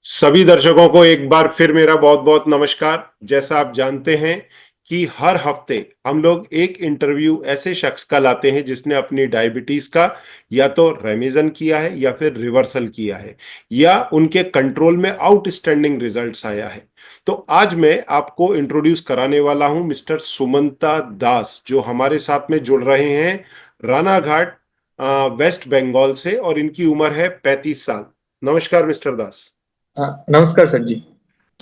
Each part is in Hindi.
सभी दर्शकों को एक बार फिर मेरा बहुत बहुत नमस्कार। जैसा आप जानते हैं कि हर हफ्ते हम लोग एक इंटरव्यू ऐसे शख्स का लाते हैं जिसने अपनी डायबिटीज का या तो रेमिजन किया है या फिर रिवर्सल किया है या उनके कंट्रोल में आउटस्टैंडिंग रिजल्ट्स आया है। तो आज मैं आपको इंट्रोड्यूस कराने वाला हूं मिस्टर सुमंता दास, जो हमारे साथ में जुड़ रहे हैं रानाघाट, वेस्ट बंगाल से, और इनकी उम्र है 35 साल। नमस्कार मिस्टर दास। हाँ, नमस्कार सर जी।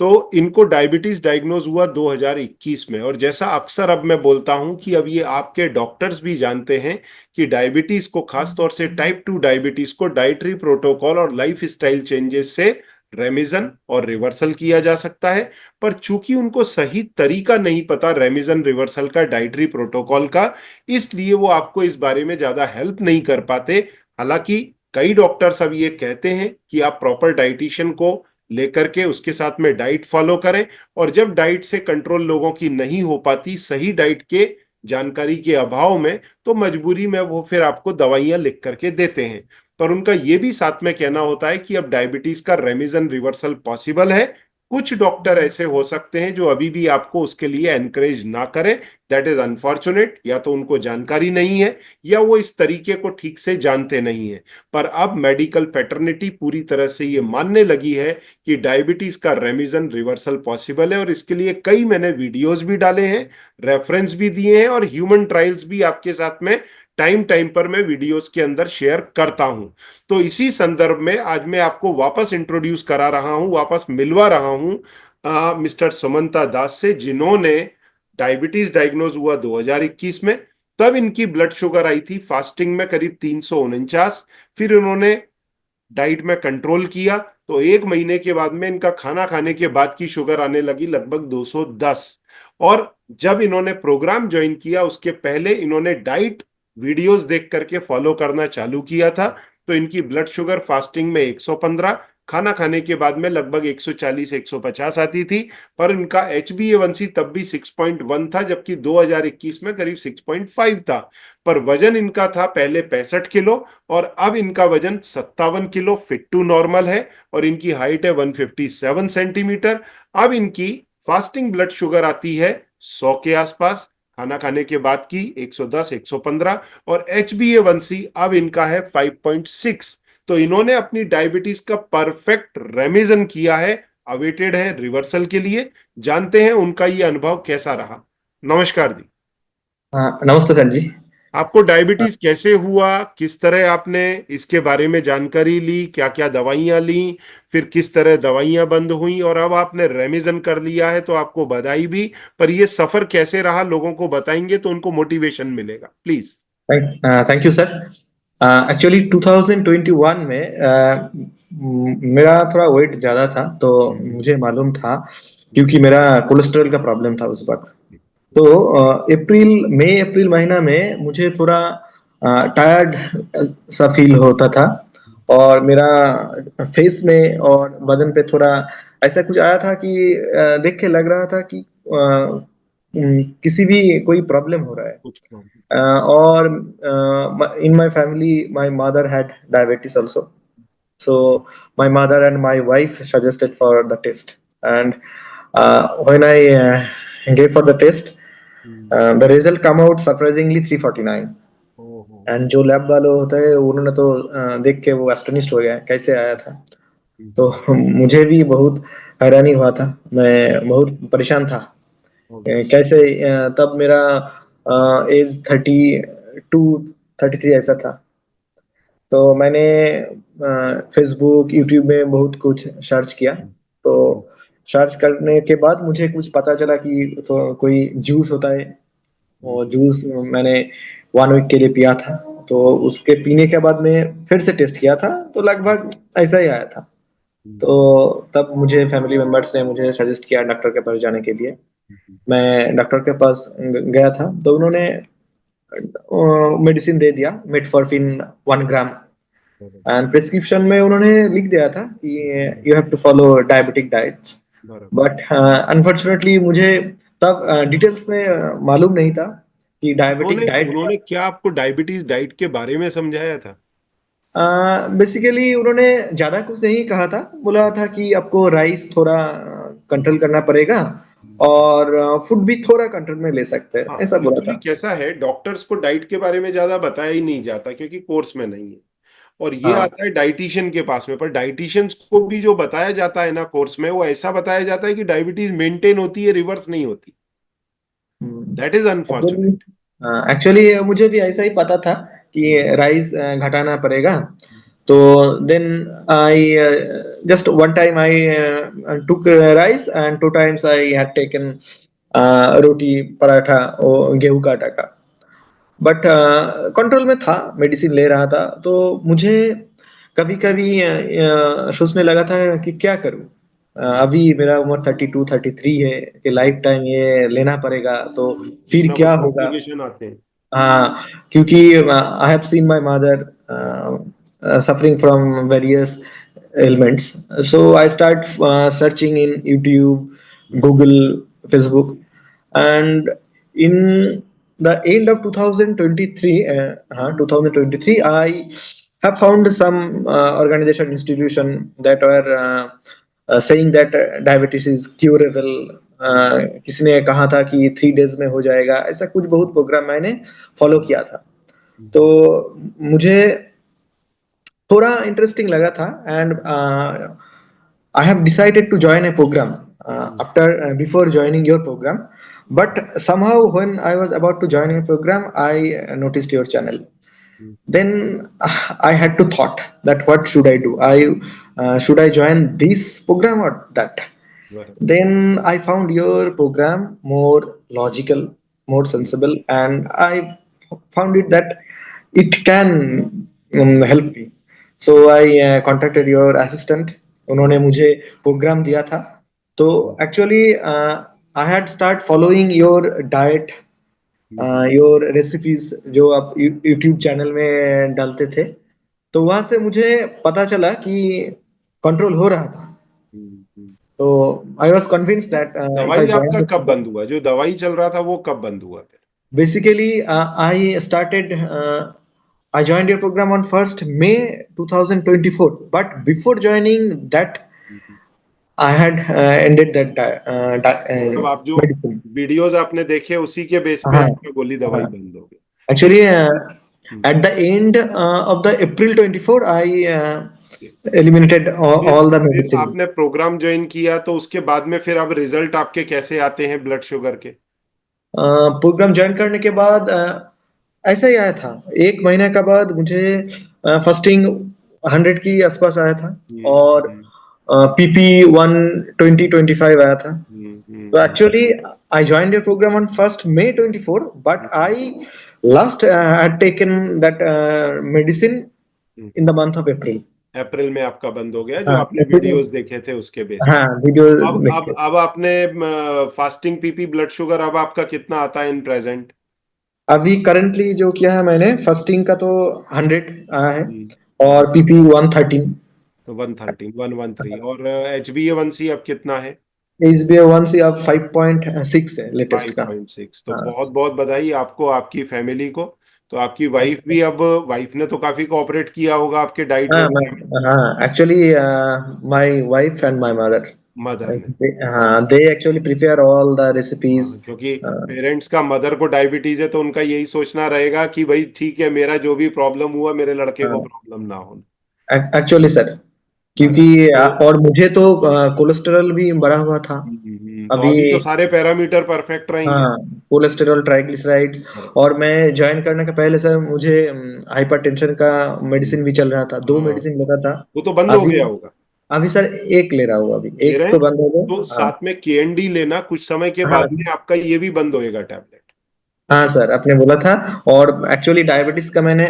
तो इनको डायबिटीज डायग्नोज हुआ 2021 में, और जैसा अक्सर अब मैं बोलता हूं कि अब ये आपके डॉक्टर्स भी जानते हैं कि डायबिटीज को, खास तौर से टाइप 2 डायबिटीज को, डाइटरी प्रोटोकॉल और लाइफ स्टाइल चेंजेस से रेमिजन और रिवर्सल किया जा सकता है। पर चूंकि उनको सही तरीका नहीं पता रेमिजन रिवर्सल का, डाइटरी प्रोटोकॉल का, इसलिए वो आपको इस बारे में ज्यादा हेल्प नहीं कर पाते। हालांकि कई डॉक्टर्स अब ये कहते हैं कि आप प्रॉपर डाइटिशियन को लेकर के उसके साथ में डाइट फॉलो करें, और जब डाइट से कंट्रोल लोगों की नहीं हो पाती सही डाइट के जानकारी के अभाव में, तो मजबूरी में वो फिर आपको दवाइयां लिख करके देते हैं। पर उनका ये भी साथ में कहना होता है कि अब डायबिटीज का रेमिजन रिवर्सल पॉसिबल है। कुछ डॉक्टर ऐसे हो सकते हैं जो अभी भी आपको उसके लिए एनकरेज ना करें। That is unfortunate. या तो उनको जानकारी नहीं है या वो इस तरीके को ठीक से जानते नहीं है। पर अब मेडिकल फैटर्निटी पूरी तरह से ये मानने लगी है कि डायबिटीज का रेमिजन रिवर्सल पॉसिबल है, और इसके लिए कई मैंने वीडियोस भी डाले हैं, रेफरेंस भी दिए हैं, और ह्यूमन ट्रायल्स भी आपके साथ में टाइम टाइम पर मैं वीडियोस के अंदर शेयर करता हूं। तो इसी संदर्भ में आज मैं आपको वापस इंट्रोड्यूस करा रहा हूं, वापस मिलवा रहा हूं मिस्टर सुमंता दास से, जिन्होंने डायबिटीज डायग्नोज हुआ 2021 में। तब इनकी ब्लड शुगर आई थी फास्टिंग में करीब 349। फिर उन्होंने डाइट में कंट्रोल किया, तो एक महीने के बाद में इनका खाना खाने के बाद की शुगर आने लगी लगभग 210। और जब इन्होंने प्रोग्राम ज्वाइन किया उसके पहले इन्होंने डाइट वीडियोस देख करके फॉलो करना चालू किया था, तो इनकी ब्लड शुगर फास्टिंग में 115, खाना खाने के बाद में लगभग 140 150 आती थी। पर इनका HbA1c तब भी 6.1 था, जबकि 2021 में करीब 6.5 था। पर वजन इनका था पहले 65 किलो, और अब इनका वजन 57 किलो फिट टू नॉर्मल है, और इनकी हाइट है 157 सेंटीमीटर। अब इनकी फास्टिंग ब्लड शुगर आती है 100 के आसपास, खाना खाने के बाद की 110 115, और HbA1c अब इनका है 5.6। तो इन्होंने अपनी डायबिटीज का परफेक्ट रेमिजन किया है, अवेटेड है रिवर्सल के लिए। जानते हैं उनका ये अनुभव कैसा रहा। नमस्कार जी। हाँ, नमस्ते सर जी। आपको डायबिटीज कैसे हुआ, किस तरह आपने इसके बारे में जानकारी ली, क्या क्या दवाइयां ली, फिर किस तरह दवाइयां बंद हुई, और अब आपने रेमिजन कर लिया है तो आपको बधाई भी। पर ये सफर कैसे रहा लोगों को बताएंगे तो उनको मोटिवेशन मिलेगा, please. Thank you sir. Actually 2021 में मेरा थोड़ा वेट ज़्यादा था, तो मुझे मालूम था क्योंकि मेरा कोलेस्ट्रॉल का प्रॉब्लम था उस वक्त। तो मई अप्रैल महीना में मुझे थोड़ा टायर्ड सा फील होता था, और मेरा फेस में और बदन पे थोड़ा ऐसा कुछ आया था कि देख के लग रहा था कि किसी भी कोई प्रॉब्लम हो रहा है। कुछ प्रॉब्लम। और in my family my mother had diabetes also, so my mother and my wife suggested for the test, and when I gave for the test, the result come out surprisingly 349। ओहो। एंड जो लैब वाले होते हैं उन्होंने तो देख के वो एस्टोनिश्ड हो गया कैसे आया था। तो मुझे भी बहुत हैरानी हुआ था, मैं बहुत परेशान था। कैसे तब मेरा एज 32 33 ऐसा था। तो मैंने फेसबुक यूट्यूब में बहुत कुछ सर्च किया। तो सर्च करने के बाद मुझे कुछ पता चला कि तो कोई जूस होता है, वो जूस मैंने 1 वीक के लिए पिया था। तो उसके पीने के बाद मैं फिर से टेस्ट किया था, तो लगभग ऐसा ही आया था। तो तब मुझे फैमिली मेंबर्स ने मुझे सजेस्ट किया डॉक्टर के पास जाने के लिए। मैं डॉक्टर के पास गया था, तो उन्होंने मेडिसिन दे दिया, मेटफॉर्मिन 1 ग्राम। एंड प्रिस्क्रिप्शन में उन्होंने लिख दिया था कि you have to follow diabetic diets. बराबर। बट अनफॉर्चुनेटली मुझे तब डिटेल्स में मालूम नहीं था कि डायबिटिक उन्होंने डाइट। उन्होंने क्या आपको डायबिटीज डाइट के बारे में समझाया था? बेसिकली उन्होंने ज्यादा कुछ नहीं कहा था, बोला था कि आपको राइस थोड़ा कंट्रोल करना पड़ेगा और फूड भी थोड़ा कंट्रोल में ले सकते हैं, हाँ, ऐसा बोला एक्चुअली था। कैसा है, डॉक्टर्स को डाइट के बारे में ज्यादा बताया ही नहीं जाता क्योंकि कोर्स में नहीं है। और ये हाँ। आता है डाइटिशियन के पास में, पर डाइटिशियंस को भी जो बताया जाता है ना कोर्स में, वो ऐसा बताया जाता है कि डायबिटीज मेंटेन होती है, रिवर्स नहीं होती। That is actually unfortunate. Actually मुझे भी ऐसा ही पता था कि राइस घटाना पड़ेगा। तो then I just one time I took rice and two times I had taken roti paratha और गेहूं का आटा का। बट कंट्रोल में था, मेडिसिन ले रहा था। तो मुझे कभी कभी सोचने लगा था कि क्या करूं। अभी मेरा उम्र 32 33 है कि लाइफ टाइम ये लेना पड़ेगा, तो कुछ फिर ना क्या कुछ होगा। कॉम्प्लिकेशन आते हैं। हाँ, क्योंकि I have seen my mother suffering from various ailments. So I start searching in YouTube, Google, Facebook, and in the end of 2023, 2023, I have found some organization institution that are saying that diabetes is curable. किसी ने कहा था कि 3 days में हो जाएगा, ऐसा कुछ बहुत प्रोग्राम मैंने फॉलो किया था। तो मुझे थोड़ा इंटरेस्टिंग लगा था and I have decided to join a programme after before joining your programme, but somehow when I was about to join a program, I noticed your channel. Then I had to thought that what should I do. Should I join this program or that? Then I found your program more logical, more sensible, and I found it that it can help me. So I contacted your assistant. उन्होंने मुझे प्रोग्राम दिया था। तो actually I had start following your diet, your recipes जो आप यूट्यूब चैनल में डालते थे। तो वहां से मुझे पता चला कि कंट्रोल हो रहा था। तो आई वॉज कन्विंस्ड तो दैट इफ आई दवाई जॉइन आपका द कब प्रोग्राम। बंद हुआ? जो दवाई चल रहा था वो कब बंद हुआ फिर? Basically I started I joined your program on 1st May 2024, but before joining that, I had ended that मतलब आप जो medicine. वीडियोस आपने देखे उसी के बेस पे हाँ, आपका गोली दवाई हाँ। बंद हो गई। Actually, hmm, at the end of the April 24, I eliminated फिर all the फिर medicine. आपने प्रोग्राम ज्वाइन किया तो उसके बाद में फिर अब रिजल्ट आपके कैसे आते हैं ब्लड शुगर के? प्रोग्राम ज्वाइन करने के बाद ऐसा ही आया था। एक महीने का बाद मुझे फर्स्टिंग 100 की आसपास आया था, हम्म, और हम्म, पीपी 120-25 आया था। So hmm, actually, I joined your program on 1st May 24, but hmm, I last had taken that medicine hmm. in the month of April. अप्रैल में आपका बंद हो गया, जो हाँ, आपने अप्रैल वीडियोस में। देखे थे उसके बेस पे। हाँ, वीडियो अब देख अब के। अब आपने फास्टिंग पीपी ब्लड शुगर अब आपका कितना आता है इन प्रेजेंट? अभी करंटली जो किया है मैंने, फर्स्टिंग का तो 100 आया है, हम्म, और पीपी 113। तो 113 113, और एच बी ए वन सी अब कितना है? एच बी ए वन सी अब 5.6 है लेटेस्ट का। 5.6। तो हाँ, बहुत बहुत बधाई आपको, आपकी फैमिली को। तो आपकी वाइफ भी अब, वाइफ ने तो काफी कोऑपरेट किया होगा आपके डाइट हाँ, वगैरह में? हाँ, actually my wife and my mother, mother ने? हाँ, they actually prepare all the recipes. हाँ, क्योंकि पेरेंट्स का, मदर को डायबिटीज है तो उनका यही सोचना रहेगा कि भाई ठीक है, मेरा जो भी प्रॉब्लम हुआ मेरे लड़के को प्रॉब्लम ना हो। एक्चुअली सर, क्योंकि बराबर तो। और मुझे तो कोलेस्टेरॉल भी बढ़ा हुआ था तो अभी। अभी तो सारे पैरामीटर परफेक्ट रहेंगे। हाँ, कोलेस्टेरॉल, ट्राइग्लिसराइड्स। बराबर। और मैं ज्वाइन करने के पहले सर मुझे हाइपरटेंशन का मेडिसिन भी चल रहा था, 2 मेडिसिन लेता था। वो तो बंद हो अभी गया होगा। अभी सर एक ले रहा हूँ, अभी ले एक रहे तो हैं? बंद हो तो गया। हाँ, साथ में केएनडी लेना, कुछ समय के हाँ, बाद में आपका ये भी बंद होएगा टैबलेट। हाँ सर, आपने बोला था। और एक्चुअली डायबिटीज का मैंने,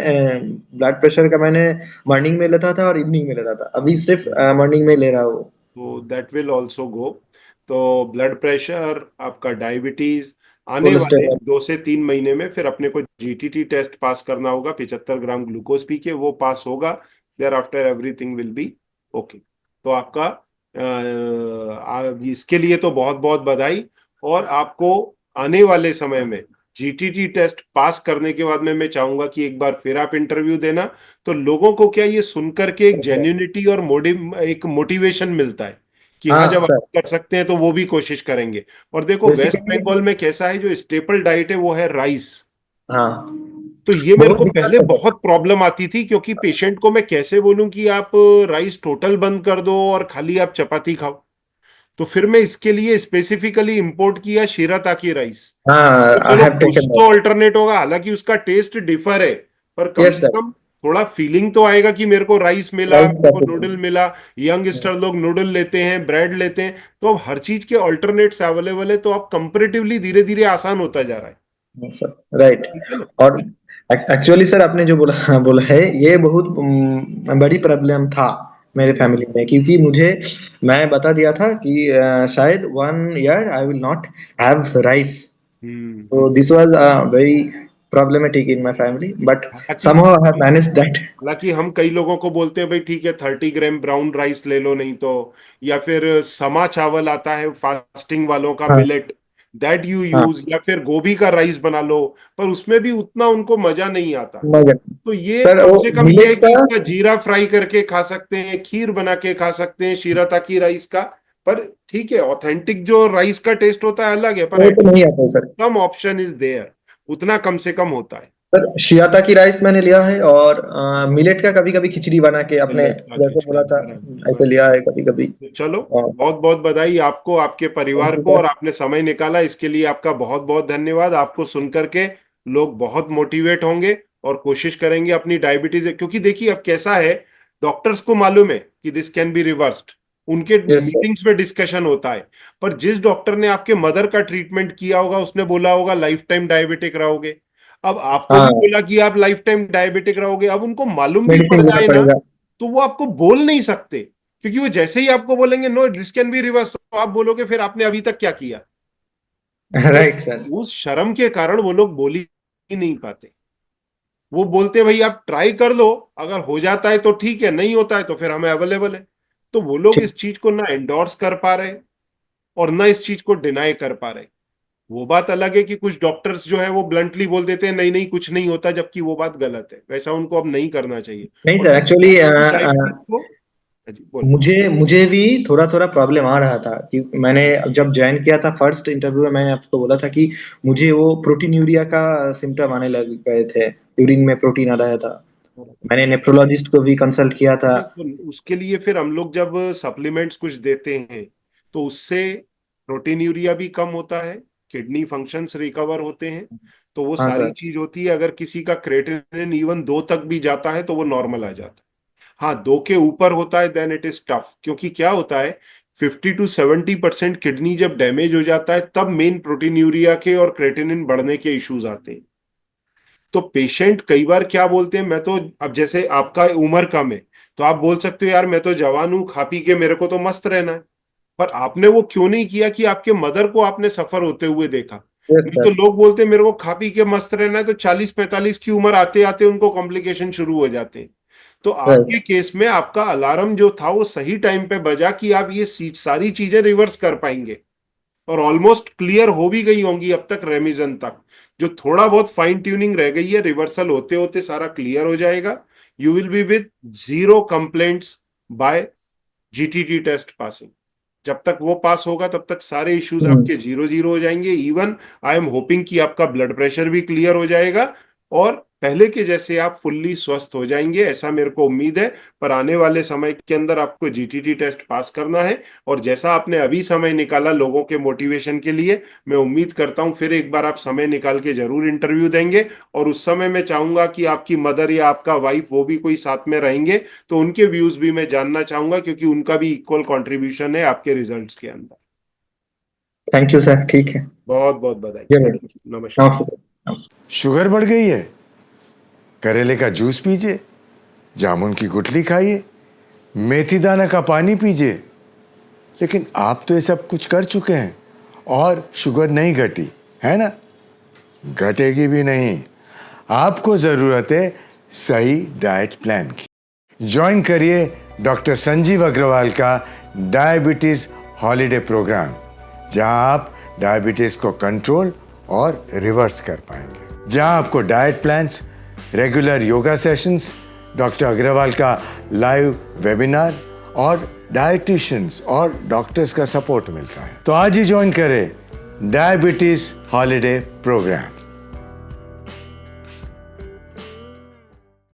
ब्लड प्रेशर का मैंने मॉर्निंग में लेता था और इवनिंग में लेता था, अभी सिर्फ मॉर्निंग में ले रहा हूँ। तो दैट विल ऑल्सो गो। तो ब्लड प्रेशर, आपका डायबिटीज, आने वाले कोलेस्टेरॉल। 2 से 3 महीने में फिर अपने को जीटीटी टेस्ट पास करना होगा, 75 ग्राम ग्लूकोज पी के, वो पास होगा। Thereafter everything will be okay. तो आपका इसके लिए तो बहुत बहुत बधाई। और आपको आने वाले समय में जीटीटी टेस्ट पास करने के बाद में मैं चाहूंगा कि एक बार फिर आप इंटरव्यू देना, तो लोगों को क्या ये सुनकर के एक जेन्युइनिटी और एक मोटिवेशन मिलता है कि हाँ, हाँ जब सर, आप कर सकते हैं तो वो भी कोशिश करेंगे। और देखो वेस्ट बेसिकली बंगाल में कैसा है, जो स्टेपल डाइट है वो है राइस। हाँ, तो ये मेरे बहुत को दिक्कत पहले है सर। बहुत प्रॉब्लम आती थी, क्योंकि पेशेंट को मैं कैसे बोलूं कि आप राइस टोटल बंद कर दो और खाली आप चपाती खाओ। तो फिर मैं इसके लिए स्पेसिफिकली इंपोर्ट किया शिराताकी राइस। हाँ, तो आई चलो हैव कुछ टेकन तो दैट। अल्टरनेट होगा, हालांकि उसका टेस्ट डिफर है, पर कम यस से सर, कम थोड़ा फीलिंग तो आएगा कि मेरे को राइस मिला, राइस मेरे को नूडल सब्जेक्ट। मिला। यंगस्टर लोग नूडल लेते हैं, ब्रेड लेते हैं, तो अब हर चीज के अल्टरनेट्स अवेलेबल है, तो अब कंपेरेटिवली धीरे धीरे आसान होता जा रहा है। Sir right. ठीक है ना। और एक्चुअली सर आपने जो बोला बोला है, ये बहुत बड़ी प्रॉब्लम था मेरे फैमिली में, क्योंकि मुझे, मैं बता दिया था कि शायद 1 year I will not have rice. Hmm. So this was very problematic in my family, but हालांकि somehow I have managed that. हालांकि हम कई लोगों को बोलते हैं भाई ठीक है 30 ग्राम ब्राउन राइस ले लो, नहीं तो या फिर समा चावल आता है फास्टिंग वालों का, हाँ मिलेट, दैट यू हाँ, यूज, या फिर गोभी का राइस बना लो। पर उसमें भी उतना उनको मजा नहीं आता। मगर तो ये सर कम वो से कम ये मिलेट है कि का, इसका जीरा फ्राई करके खा सकते हैं, खीर बना के खा सकते हैं शीराताकी राइस का। पर ठीक है, ऑथेंटिक जो राइस का टेस्ट होता है अलग है, पर वो तो नहीं एटलीस्ट आता है सर। कम ऑप्शन इज देयर, उतना कम से कम होता है। सर शियाता की राइस मैंने लिया है, और मिलेट का कभी कभी खिचड़ी बना के अपने, मिलेट का जैसे खिचड़ी बोला था, ऐसे बराबर। लिया है कभी कभी। तो चलो, बहुत बहुत बधाई आपको, आपके थैंक परिवार यू को, सर। और आपने समय निकाला इसके लिए आपका बहुत बहुत धन्यवाद। आपको सुन करके लोग बहुत मोटिवेट होंगे और कोशिश करेंगे अपनी डायबिटीज, क्योंकि देखिए अब कैसा है, डॉक्टर्स को मालूम है कि दिस कैन बी रिवर्स्ड, उनके यस सर। मीटिंग्स में डिस्कशन होता है। पर जिस डॉक्टर ने आपके मदर का ट्रीटमेंट किया होगा उसने बोला होगा लाइफ टाइम डायबिटिक रहोगे। अब आपको भी हाँ, बोला कि आप लाइफ टाइम डायबिटिक रहोगे, अब उनको मालूम भी पड़ मेडिसिन लेना जाए ना, पड़ेगा। तो वो आपको बोल नहीं सकते, क्योंकि वो जैसे ही आपको बोलेंगे no this can be reverse, तो आप बोलोगे फिर आपने अभी तक क्या किया। तो राइट सर। उस शर्म के कारण वो लोग बोल ही नहीं पाते। वो बोलते भाई आप ट्राई कर लो, अगर हो जाता है तो ठीक है, नहीं होता है तो फिर हमें अवेलेबल है। तो वो लोग ठीक। इस चीज को ना एंडोर्स कर पा रहे और ना इस चीज को डिनाई कर पा रहे। वो बात अलग है कि कुछ डॉक्टर्स जो है वो ब्लंटली बोल देते हैं नहीं नहीं कुछ नहीं होता, जबकि वो बात गलत है, वैसा उनको अब नहीं करना चाहिए। नहीं और सर, दूसरी एक्चुअली बात है कि डायबिटीज को, हाँ जी बोलो। मुझे मुझे भी थोड़ा थोड़ा प्रॉब्लम आ रहा था, कि मैंने जब ज्वाइन किया था फर्स्ट इंटरव्यू में, मैंने आपको बोला था कि मुझे वो प्रोटीन यूरिया का सिम्टम आने लग गए थे, यूरिन में प्रोटीन आ रहा था। मैंने नेफ्रोलॉजिस्ट को भी कंसल्ट किया था। हाँ, तो उसके लिए फिर हम लोग जब सप्लीमेंट्स कुछ देते हैं तो उससे प्रोटीन यूरिया भी कम होता है, किडनी फंक्शंस रिकवर होते हैं। तो वो हाँ सारी सर। चीज होती है, अगर किसी का क्रेटिनिन इवन 2 तक भी जाता है तो वो नॉर्मल आ जाता है। हाँ, 2 के ऊपर होता है देन इट इज टफ, क्योंकि क्या होता है 50 to 70% किडनी जब डैमेज हो जाता है तब मेन प्रोटीन यूरिया के और क्रेटिनिन बढ़ने के इश्यूज आते हैं। तो पेशेंट कई बार क्या बोलते हैं, मैं तो, अब जैसे आपका उम्र कम है तो आप बोल सकते हो यार मैं तो जवान हूं, खा पी के मेरे को तो मस्त रहना है। पर आपने वो क्यों नहीं किया कि आपके मदर को आपने सफर होते हुए देखा। यस नहीं तो सर। लोग बोलते हैं मेरे को खा पी के मस्त रहना है, तो 40-45 की उम्र आते आते उनको कॉम्प्लिकेशन शुरू हो जाते हैं। तो आपके राइट। केस में आपका अलार्म जो था वो सही टाइम पे बजा कि आप ये सारी चीजें रिवर्स कर पाएंगे, और ऑलमोस्ट क्लियर हो भी गई होंगी अब तक रेमिजन तक। जो थोड़ा बहुत फाइन ट्यूनिंग रह गई है, रिवर्सल होते होते सारा क्लियर हो जाएगा। You will be with 0 complaints by GTT test passing. जब तक वो पास होगा तब तक सारे इश्यूज हम्म। आपके 0-0 हो जाएंगे। इवन आई एम होपिंग कि आपका ब्लड प्रेशर भी क्लियर हो जाएगा और पहले के जैसे आप फुल्ली स्वस्थ हो जाएंगे, ऐसा मेरे को उम्मीद है। पर आने वाले समय के अंदर आपको जीटीटी टेस्ट पास करना है, और जैसा आपने अभी समय निकाला लोगों के मोटिवेशन के लिए, मैं उम्मीद करता हूं फिर एक बार आप समय निकाल के जरूर इंटरव्यू देंगे। और उस समय मैं चाहूंगा कि आपकी मदर या आपका वाइफ वो भी कोई साथ में रहेंगे, तो उनके व्यूज भी मैं जानना चाहूंगा, क्योंकि उनका भी इक्वल कंट्रीब्यूशन है आपके रिजल्ट्स के अंदर। थैंक यू सर, ठीक है। बहुत बहुत बधाई, जरूर। थैंक यू, नमस्कार। नमस्ते सर। नमस्ते। शुगर बढ़ गई है? करेले का जूस पीजिए, जामुन की गुठली खाइए, मेथी दाना का पानी पीजिए। लेकिन आप तो ये सब कुछ कर चुके हैं और शुगर नहीं घटी, है ना? घटेगी भी नहीं। आपको जरूरत है सही डाइट प्लान की। ज्वाइन करिए डॉक्टर संजीव अग्रवाल का डायबिटीज हॉलिडे प्रोग्राम, जहां आप डायबिटीज को कंट्रोल और रिवर्स कर पाएंगे। जहां आपको diet plans, regular yoga sessions, doctor Agarwal का लाइव वेबिनार और डाइटिशियंस और डॉक्टर्स का सपोर्ट मिलता है। तो आज ही ज्वाइन करें डायबिटीज हॉलिडे प्रोग्राम।